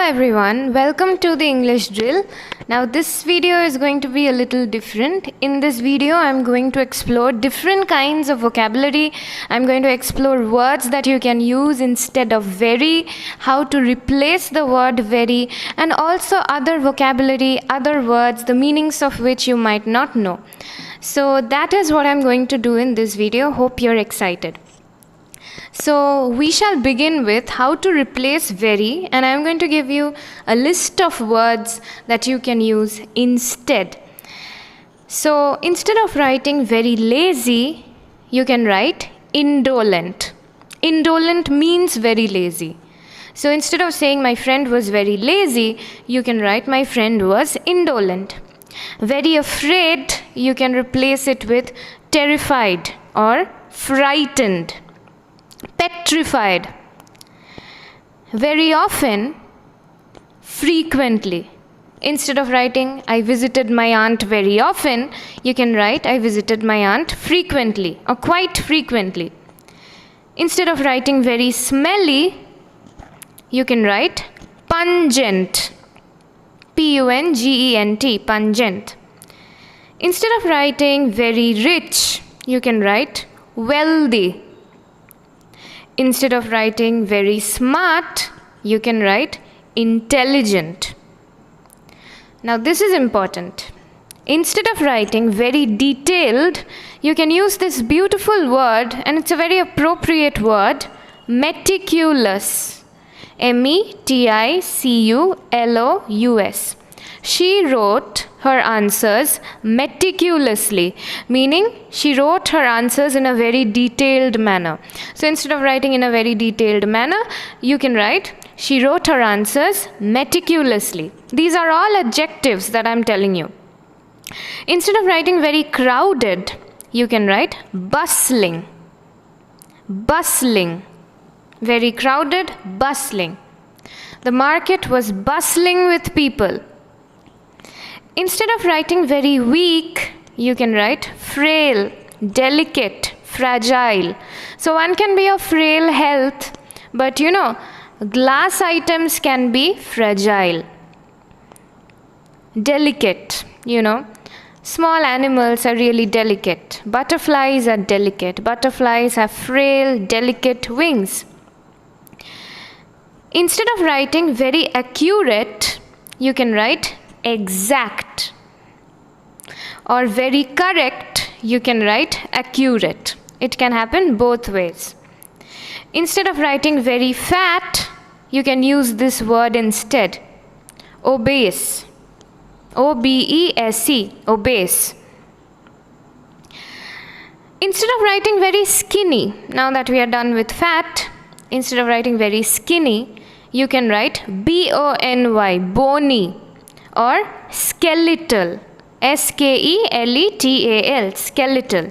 everyone, welcome to the English drill. Now this video is going to be a little different. In this video I'm going to explore different kinds of vocabulary. I'm going to explore words that you can use instead of very, how to replace the word very, and also other vocabulary, other words, the meanings of which you might not know. So that is what I'm going to do in this video. Hope you're excited. So we shall begin with how to replace very, and I'm going to give you a list of words that you can use instead. So instead of writing very lazy, you can write indolent. Indolent means very lazy. So instead of saying my friend was very lazy, you can write my friend was indolent. Very afraid, you can replace it with terrified or frightened. Petrified. Very often, frequently. Instead of writing I visited my aunt very often, you can write I visited my aunt frequently or quite frequently. Instead of writing very smelly, you can write pungent. P-U-N-G-E-N-T, pungent. Instead of writing very rich, you can write wealthy. Instead of writing very smart, you can write intelligent. Now this is important. Instead of writing very detailed, you can use this beautiful word, and it's a very appropriate word, meticulous. M-E-T-I-C-U-L-O-U-S. She wrote her answers meticulously, meaning she wrote her answers in a very detailed manner. So instead of writing in a very detailed manner, you can write she wrote her answers meticulously. These are all adjectives that I'm telling you. Instead of writing very crowded, you can write bustling. Bustling. Very crowded, bustling. The market was bustling with people. Instead of writing very weak, you can write frail, delicate, fragile. So one can be of frail health, but glass items can be fragile. Delicate, small animals are really delicate. Butterflies are delicate. Butterflies have frail, delicate wings. Instead of writing very accurate, you can write exact. Or very correct, you can write accurate. It can happen both ways. Instead of writing very fat, you can use this word instead. Obese. O-B-E-S-E. Obese. Instead of writing very skinny, now that we are done with fat, instead of writing very skinny, you can write B-O-N-Y, bony, or skeletal, S-K-E-L-E-T-A-L, skeletal.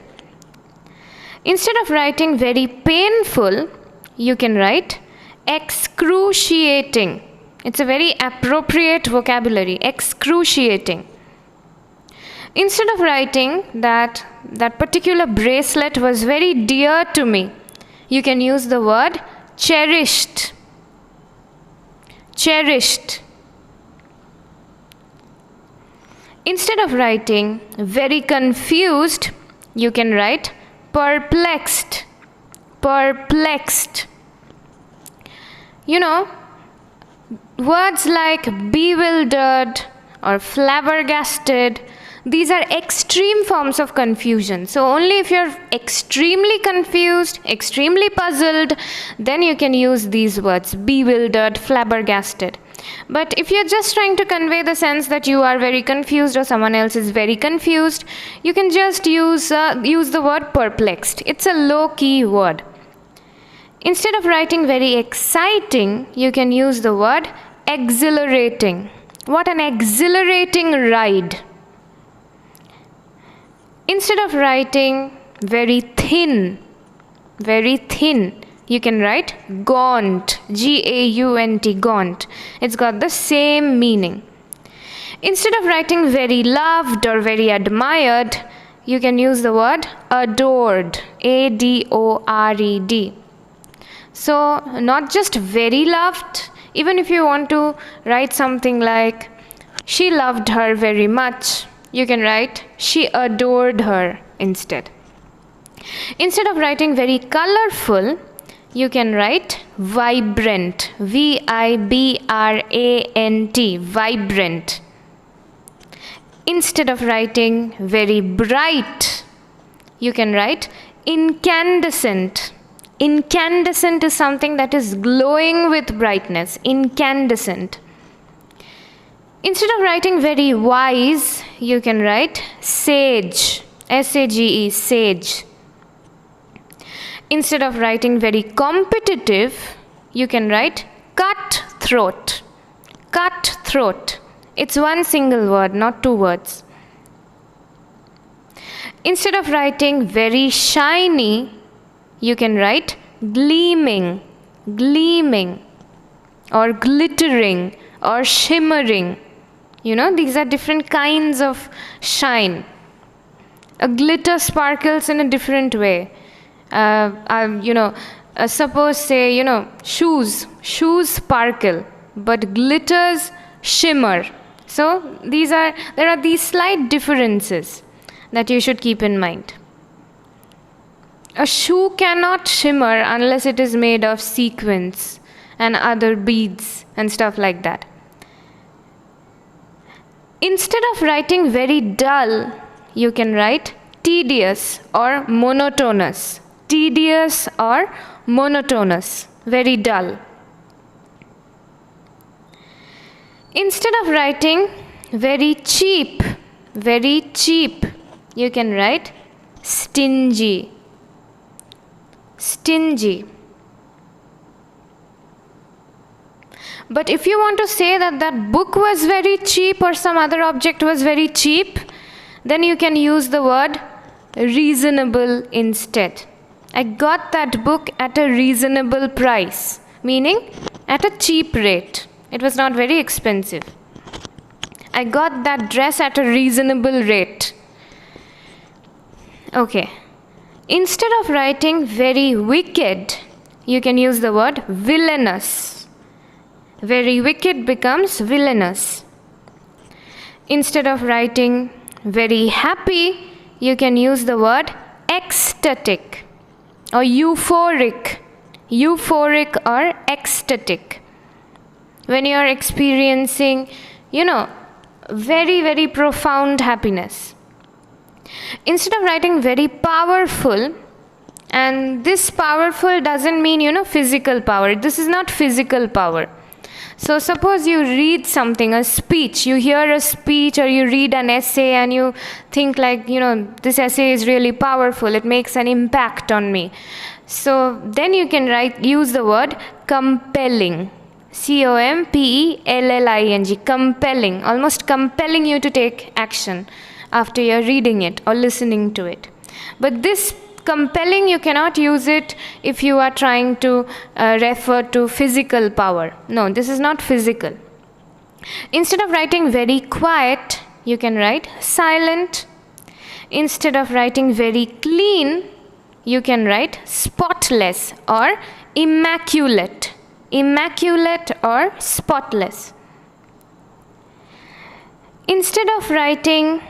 Instead of writing very painful, you can write excruciating. It's a very appropriate vocabulary, excruciating. Instead of writing that particular bracelet was very dear to me, you can use the word cherished. Cherished. Instead of writing very confused, you can write perplexed. Perplexed. Words like bewildered or flabbergasted, these are extreme forms of confusion. So only if you're extremely confused, extremely puzzled, then you can use these words, bewildered, flabbergasted. But if you're just trying to convey the sense that you are very confused or someone else is very confused, you can just use the word perplexed. It's a low-key word. Instead of writing very exciting, you can use the word exhilarating. What an exhilarating ride. Instead of writing very thin, you can write gaunt, G-A-U-N-T, gaunt. It's got the same meaning. Instead of writing very loved or very admired, you can use the word adored, A-D-O-R-E-D. So not just very loved, Even if you want to write something like, she loved her very much, you can write, she adored her instead. Instead of writing very colorful, you can write vibrant, V-I-B-R-A-N-T, vibrant. Instead of writing very bright, you can write incandescent. Incandescent is something that is glowing with brightness, incandescent. Instead of writing very wise, you can write sage, S-A-G-E, sage. Instead of writing very competitive, you can write cutthroat, cutthroat. It's one single word, not two words. Instead of writing very shiny, you can write gleaming, gleaming, or glittering, or shimmering. You know, these are different kinds of shine. A glitter sparkles in a different way. Suppose say, shoes sparkle, but glitters shimmer. So there are these slight differences that you should keep in mind. A shoe cannot shimmer unless it is made of sequins and other beads and stuff like that. Instead of writing very dull, you can write tedious or monotonous. Tedious or monotonous, very dull. Instead of writing very cheap, you can write stingy, stingy. But if you want to say that that book was very cheap or some other object was very cheap, then you can use the word reasonable instead. I got that book at a reasonable price, meaning at a cheap rate. It was not very expensive. I got that dress at a reasonable rate. Okay. Instead of writing very wicked, you can use the word villainous. Very wicked becomes villainous. Instead of writing very happy, you can use the word ecstatic or euphoric. Euphoric or ecstatic. When you are experiencing, very, very profound happiness. Instead of writing very powerful, and this powerful doesn't mean, physical power. This is not physical power. So suppose you read something, a speech, you hear a speech or you read an essay and you think like, this essay is really powerful, it makes an impact on me. So then you can use the word compelling. C-O-M-P-E-L-L-I-N-G, compelling, almost compelling you to take action after you're reading it or listening to it. But this compelling, you cannot use it if you are trying to refer to physical power. No, this is not physical. Instead of writing very quiet, you can write silent. Instead of writing very clean, you can write spotless or immaculate. Immaculate or spotless. Instead of writing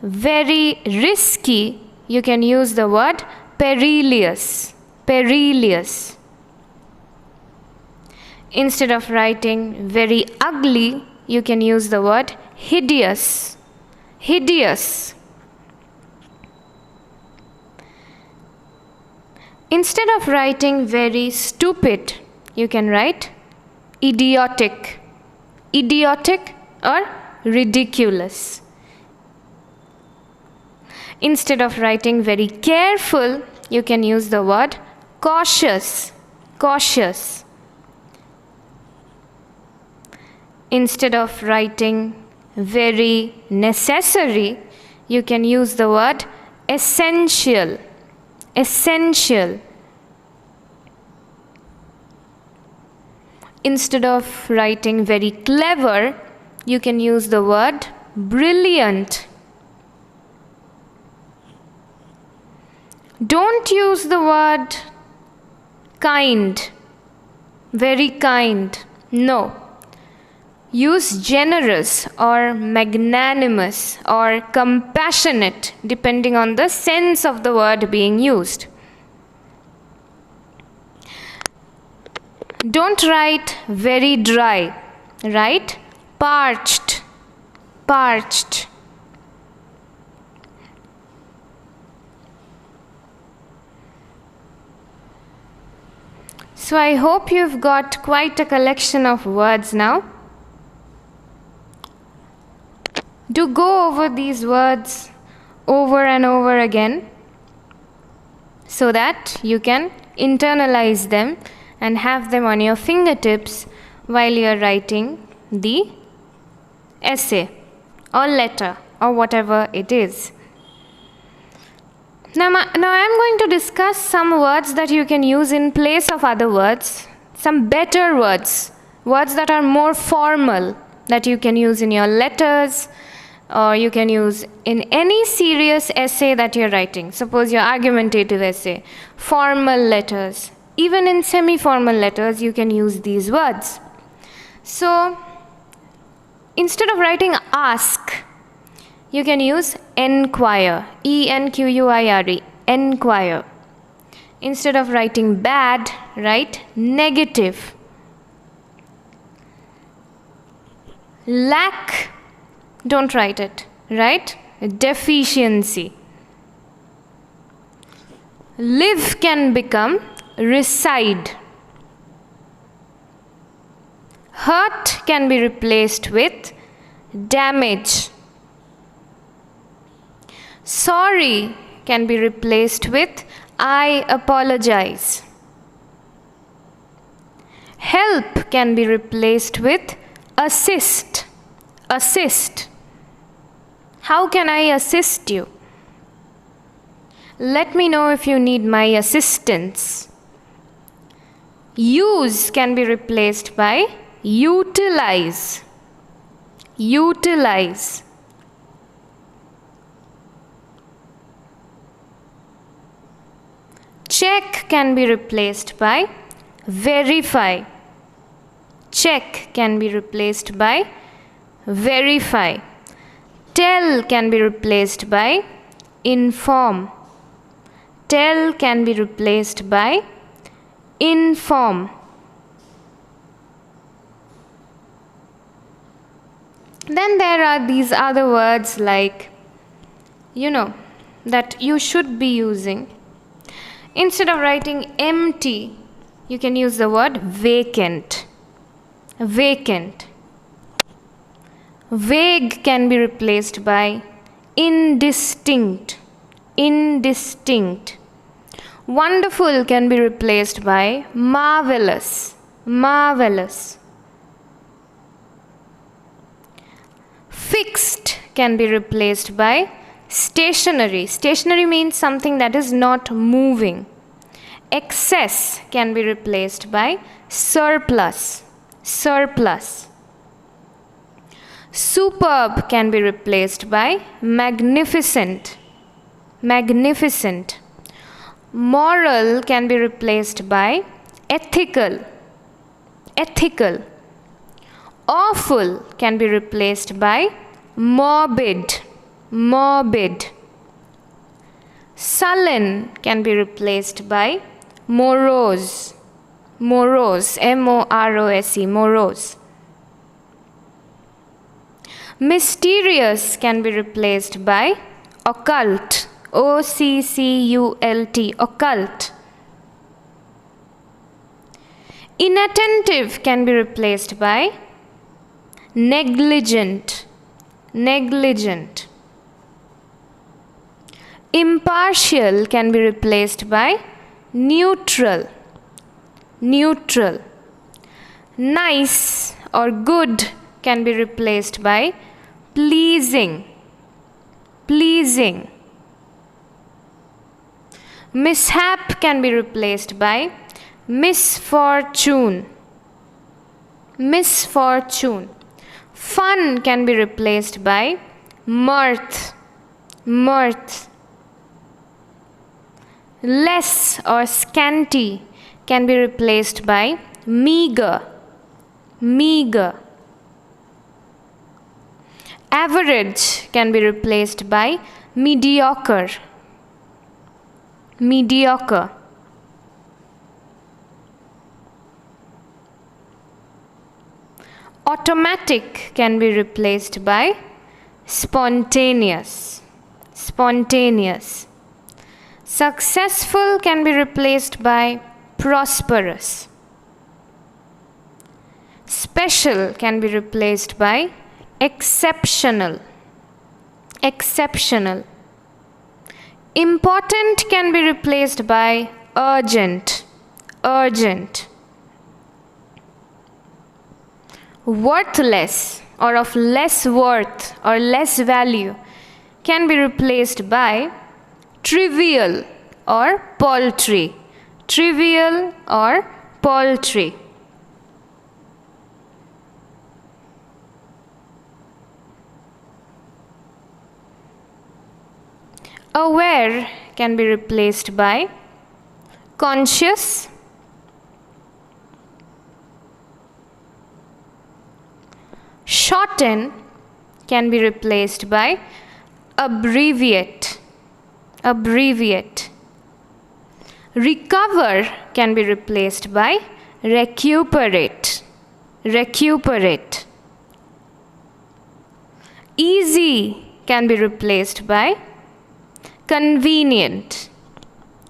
very risky, you can use the word perilous. Perilous. Instead of writing very ugly, you can use the word hideous. Hideous. Instead of writing very stupid, you can write idiotic. Idiotic or ridiculous. Instead of writing very careful, you can use the word cautious. Cautious. Instead of writing very necessary, you can use the word essential. Essential. Instead of writing very clever, you can use the word brilliant. Don't use the word kind, very kind. No. Use generous or magnanimous or compassionate depending on the sense of the word being used. Don't write very dry. Write parched. Parched. So I hope you've got quite a collection of words now. Do go over these words over and over again so that you can internalize them and have them on your fingertips while you're writing the essay or letter or whatever it is. Now I'm going to discuss some words that you can use in place of other words, some better words, words that are more formal that you can use in your letters or you can use in any serious essay that you're writing. Suppose your argumentative essay, formal letters. Even in semi-formal letters, you can use these words. So, instead of writing ask, you can use enquire, E-N-Q-U-I-R-E, enquire. Instead of writing bad, write negative. Lack, don't write it, write deficiency. Live can become reside. Hurt can be replaced with damage. Sorry can be replaced with I apologize. Help can be replaced with assist. Assist. How can I assist you? Let me know if you need my assistance. Use can be replaced by utilize. Utilize. Check can be replaced by verify. Check can be replaced by verify. Tell can be replaced by inform. Tell can be replaced by inform. Then there are these other words like, that you should be using. Instead of writing empty, you can use the word vacant. Vacant. Vague can be replaced by indistinct. Indistinct. Wonderful can be replaced by marvelous. Marvelous. Fixed can be replaced by stationary. Stationary means something that is not moving. Excess can be replaced by surplus. Surplus. Superb can be replaced by magnificent. Magnificent. Moral can be replaced by ethical. Ethical. Awful can be replaced by morbid. Morbid. Sullen can be replaced by morose. Morose. M-O-R-O-S-E. Morose. Mysterious can be replaced by occult. O-C-C-U-L-T. Occult. Inattentive can be replaced by negligent. Negligent. Impartial can be replaced by neutral. Neutral. Nice or good can be replaced by pleasing. Pleasing. Mishap can be replaced by misfortune. Misfortune. Fun can be replaced by mirth. Mirth. Less or scanty can be replaced by meager. meager. Average can be replaced by mediocre. Mediocre. Automatic can be replaced by spontaneous. Spontaneous. Successful can be replaced by prosperous. Special can be replaced by exceptional. Exceptional. Important can be replaced by urgent. Urgent. Worthless or of less worth or less value can be replaced by trivial or paltry. Trivial or paltry. Aware can be replaced by conscious. Shorten can be replaced by abbreviate. Abbreviate. Recover can be replaced by recuperate. Recuperate. Easy can be replaced by convenient.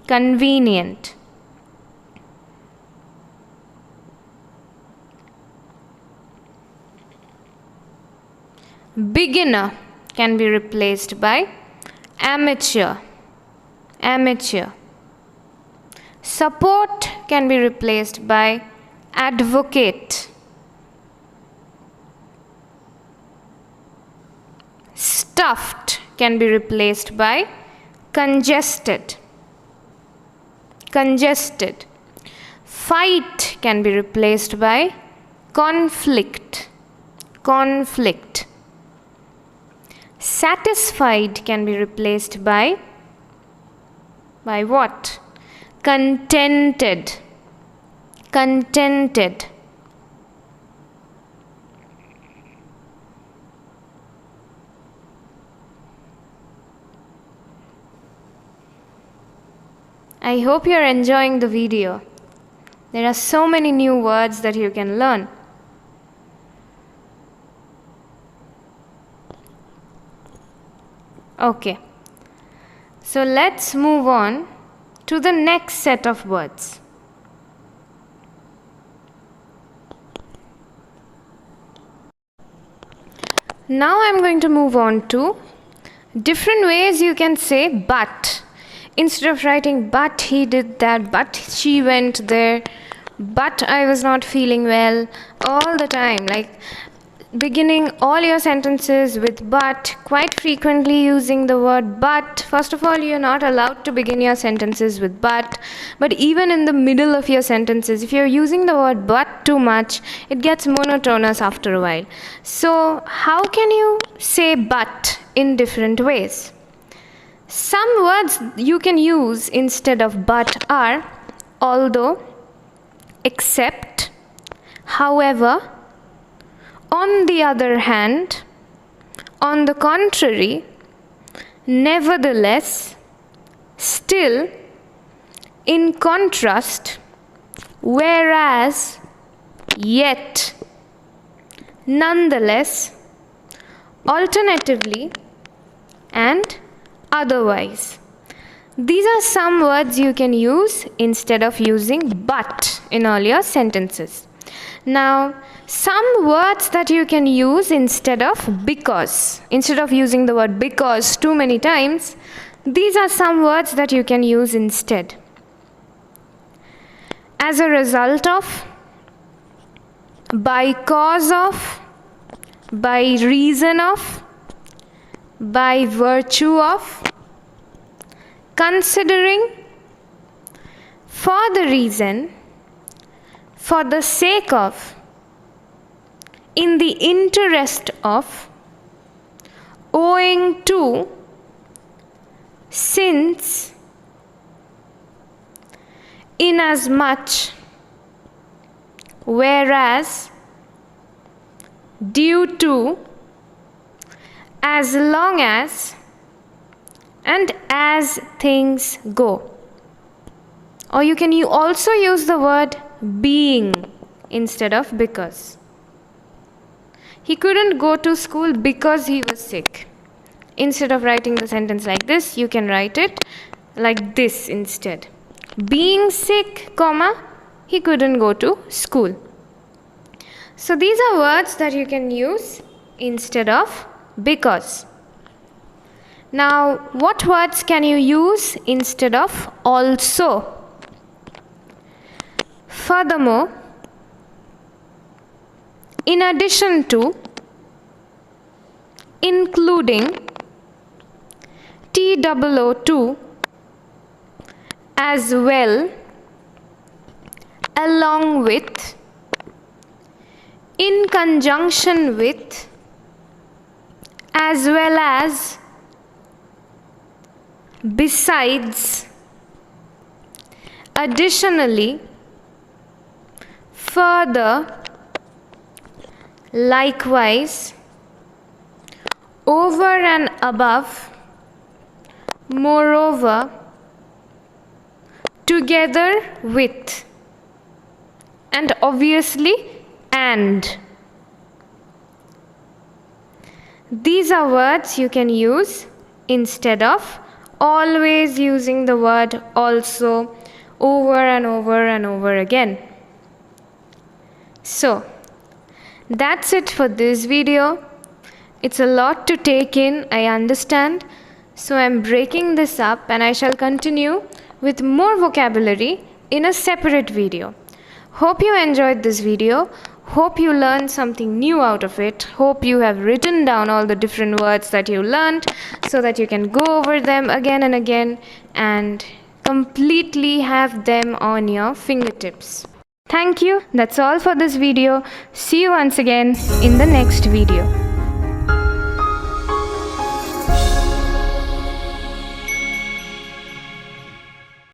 Convenient. Beginner can be replaced by amateur. Amateur. Support can be replaced by advocate. Stuffed can be replaced by congested. Congested. Fight can be replaced by conflict. Conflict. Satisfied can be replaced by what? Contented. Contented. I hope you're enjoying the video. There are so many new words that you can learn. Okay. So let's move on to the next set of words. Now I'm going to move on to different ways you can say but. Instead of writing but he did that, but she went there, but I was not feeling well, all the time, like beginning all your sentences with but, quite frequently using the word but. First of all, you're not allowed to begin your sentences with but even in the middle of your sentences, if you're using the word but too much, it gets monotonous after a while. So how can you say but in different ways? Some words you can use instead of but are although, except, however, on the other hand, on the contrary, nevertheless, still, in contrast, whereas, yet, nonetheless, alternatively, and otherwise. These are some words you can use instead of using but in all your sentences. Now, some words that you can use instead of because. Instead of using the word because too many times, these are some words that you can use instead. As a result of, by cause of, by reason of, by virtue of, considering, for the reason, for the sake of, in the interest of, owing to, since, inasmuch, whereas, due to, as long as, and as things go. Or you can also use the word being instead of because. He couldn't go to school because he was sick. Instead of writing the sentence like this, you can write it like this instead. Being sick, comma, he couldn't go to school. So these are words that you can use instead of because. Now, what words can you use instead of also? Furthermore, in addition to, including, TOO2, as well, along with, in conjunction with, as well as, besides, additionally, further, likewise, over and above, moreover, together with, and obviously and. These are words you can use instead of always using the word also over and over and over again. So, that's it for this video. It's a lot to take in, I understand. So I'm breaking this up and I shall continue with more vocabulary in a separate video. Hope you enjoyed this video. Hope you learned something new out of it. Hope you have written down all the different words that you learned so that you can go over them again and again and completely have them on your fingertips. Thank you. That's all for this video. See you once again in the next video.